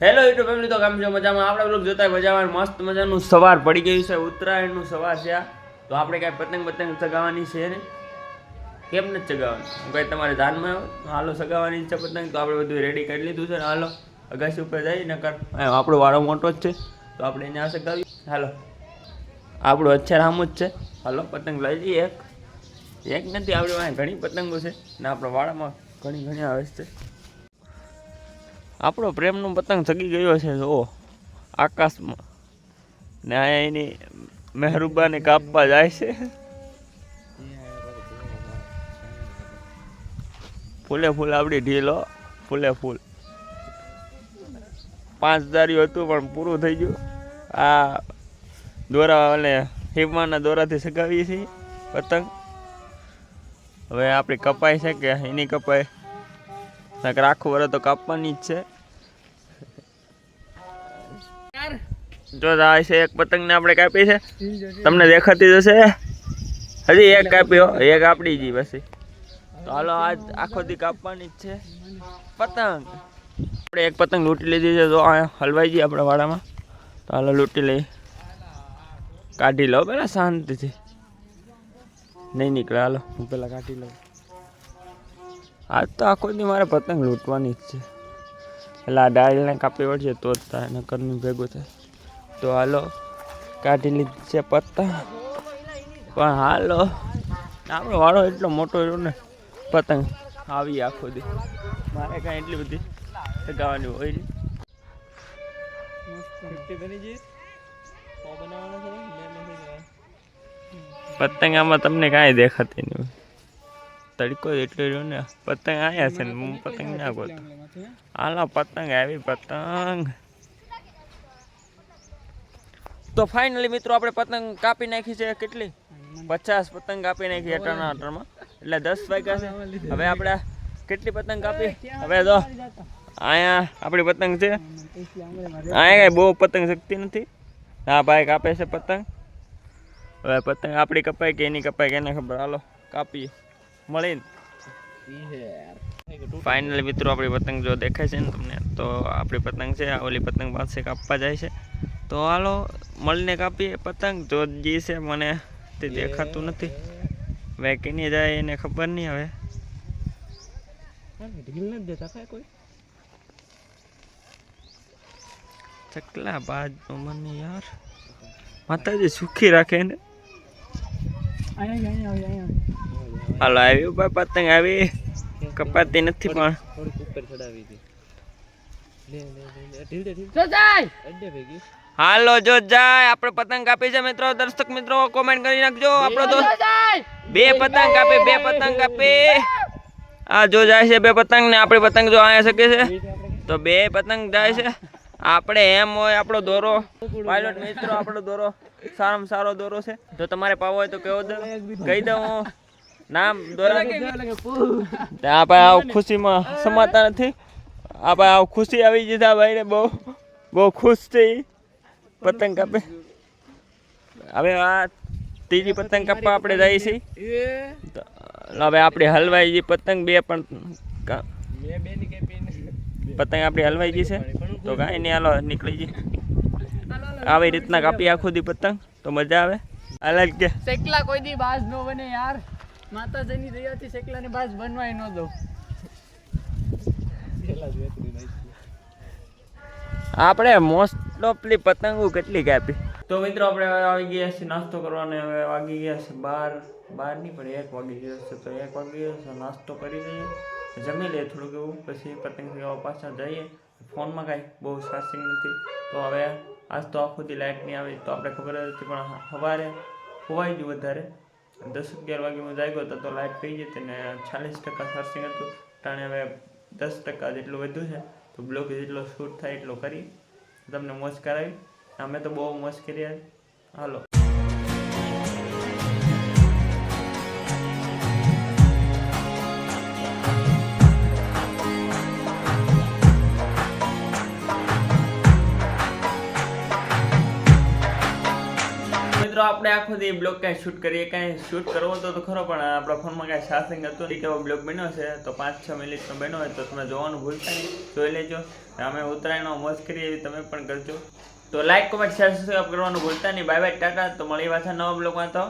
Hello YouTube family, તો કેમ છો? મજામાં? આપણે બ્લોગ જોતા મજામાં. મસ્ત મજાનું સવાર પડી ગયું છે, ઉત્તરાયણનું સવાર છે આ. તો આપણે કાંઈ પતંગ ચગાવવાની છે ને? કેમ નથી ચગાવવાની? કાંઈ તમારે ધ્યાનમાં આવે? હાલો, ચગાવવાની છે પતંગ. તો આપણે બધું રેડી કરી લીધું છે ને. હાલો અગાસી ઉપર જઈ નકર આપણો વાળો મોટો જ છે, તો આપણે એને આ ચગાવીએ. હાલો, આપણું અત્યારે આમ જ છે. હાલો, પતંગ લઈ જઈએ. એક નથી, આપણે પાસે ઘણી પતંગો છે ને આપણા વાળામાં ઘણી આવે છે. આપણો પ્રેમનો પતંગ ચગી ગયો છે જો આકાશમાં, ને અહીંયા એની મહેરબાની કાપવા જાય છે. ફૂલે ફૂલ આપણી ઢીલો, ફૂલે ફૂલ 5,000 હતું પણ પૂરું થઈ ગયું. આ દોરા અને હિમાના દોરાથી સગાવીએ છીએ પતંગ. હવે આપણી કપાય છે કે એની કપાય, આખું વરસ તો કાપવાની જ છે. જો જાય છે એક પતંગ ને આપણે કાપી છે, તમને દેખાતી જશે. હજી એક કાપ્યો, એક આપણી જી પછી. તો હાલો, આજ આખો દી કાપવાની જ છે પતંગ. આપણે એક પતંગ લૂંટી લીધી છે, જો અહીંયા હલવાઈ જઈએ આપણા વાડામાં. તો હાલો લૂંટી લઈ, કાઢી લો પેલા શાંતિથી, નહીં નીકળે. હાલો હું પેલા કાઢી લઉં. આજ તો આખો દી મારે પતંગ લૂંટવાની જ છે. એટલે આ ડાળને કાપી વળશે તો જ થાય, ને ઘરનું ભેગું થાય. તો હાલો કાઢી લીધી છે પતંગ. પણ હાલો, આપણો વાળો એટલો મોટો રહ્યો ને, પતંગ આવી આખો દી મારે કાંઈ એટલી બધી ચગાવવાની હોય નહીં. પતંગ આમાં તમને કાંઈ દેખાતી નહીં હોય, તડકો એટલો રહ્યો ને. પતંગ આવ્યા છે ને હું પતંગ ના ગોતો. હાલો પતંગ આવી, પતંગ. તો ફાઇનલી મિત્રો આપણે પતંગ કાપી નાખી છે. કેટલી? 50 પતંગ કાપી નાખી અટાણામાં. એટલે 10 વાગ્યા છે. હવે આપણે કેટલી પતંગ કાપી? હવે જો અહીંયા આપણી પતંગ છે. અહીંયા કાંઈ બહુ પતંગ શક્તિ નથી. હા ભાઈ કાપે છે પતંગ. હવે પતંગ આપણી કપાય કે એની કપાય કે એને ખબર. હાલો કાપીએ મળીને. ફાઇનલી મિત્રો આપણી પતંગ જો દેખાય છે ને તમને, તો આપણી પતંગ છે. ઓલી પતંગ પાસે કાપવા જાય છે. તો હાલો મળીને કાપીએ પતંગ. જો જે છે મને તે દેખાતું નથી, હવે કેની જાય એને ખબર નહીં. હવે ચકલા બાજ મને યાર, માતાજી સુખી રાખે ને. હાલો આવી ભાઈ પતંગ આવી, કપાતી નથી પણ હાલો જો જાય. આપણે પતંગ કાપી છે મિત્રો. દર્શક મિત્રો કોમેન્ટ કરી નાખજો. આપણો તો 2 પતંગ કાપી, 2 પતંગ કાપી. આ જો જાય છે 2 પતંગ ને આપણી પતંગ જો અહીંયા શકે છે. તો 2 પતંગ જાય છે. આપણે એમ હોય આપણો દોરો પાયલોટ મિત્રો, આપણો દોરો સારામાં સારો દોરો છે. જો તમારે પાવો હોય તો કહી દઉં નામ દોરા. આ ભાઈ આવ ખુશીમાં સમાતા નથી. આ ભાઈ આવ ખુશી આવી જતા ભાઈ ને, બહુ ખુશ છે. પતંગ કાપે. હવે આ ત્રીજી પતંગ કાપવા આપણે જઈએ છીએ. હવે આપણે હલવાઈ ગઈ પતંગ 2 પણ પતંગ આપણી હલવાઈ ગઈ છે. તો કાંઈ નહીં, હાલો નીકળી જઈએ. આવી રીતના કાપી આખો દી પતંગ, તો મજા આવે. અલગ કે શેકલા કોઈ દી બાજ ન બને યાર. માતાજીની દયાથી શેકલા ને બાજ બનવાય ન દઉં. આપણે મોસ્ટ ઓફલી પતંગો કેટલી કાપી. તો મિત્રો આપણે આવી ગયા છીએ નાસ્તો કરવાને. હવે વાગી ગયા છે 12 નહીં પણ 1 વાગી ગયો છે. તો 1 વાગી ગયો છે, નાસ્તો કરી લઈએ, જમી લઈએ થોડુંક એવું, પછી પતંગ ચગાવવા પાછા જઈએ. ફોનમાં કાંઈ બહુ ચાર્જિંગ નથી. તો હવે આજ તો આખો દી લાઇટ નહીં આવી, તો આપણે ખબર હતી. પણ સવારે હોવાઈ ગયું વધારે 10-11 વાગ્યામાં જાગ્યો હતો, તો લાઇટ પી ગઈ હતી ને 40% ચાર્જિંગ હતું. ટાણે હવે 10% જેટલું વધ્યું છે. તો બ્લોગ જેટલો શૂટ થાય એટલો કરી તમને મોજ કરાવી. અમે તો બહુ મોજ કરી. હાલો મિત્રો આપણે આખો દી બ્લોગ કાંઈ શૂટ કરીએ, કાંઈ શૂટ કરવો તો ખરો, પણ આપણા ફોનમાં કાંઈ ચાર્જિંગ હતું નહીં. કેવો બ્લોગ બન્યો છે તો 5-6 મિનિટનો બન્યો હોય તો તમે જોવાનું ભૂલતા નહીં, જોઈ લેજો. અમે ઉત્તરાયણનો મોજ કરીએ એવી તમે પણ કરજો. તો લાઈક, કોમેન્ટ, શેર, સબસ્ક્રાઈબ કરવાનું ભૂલતા નહીં. Bye bye, Tata. તો મળી પાછા નવા બ્લોગમાં. તો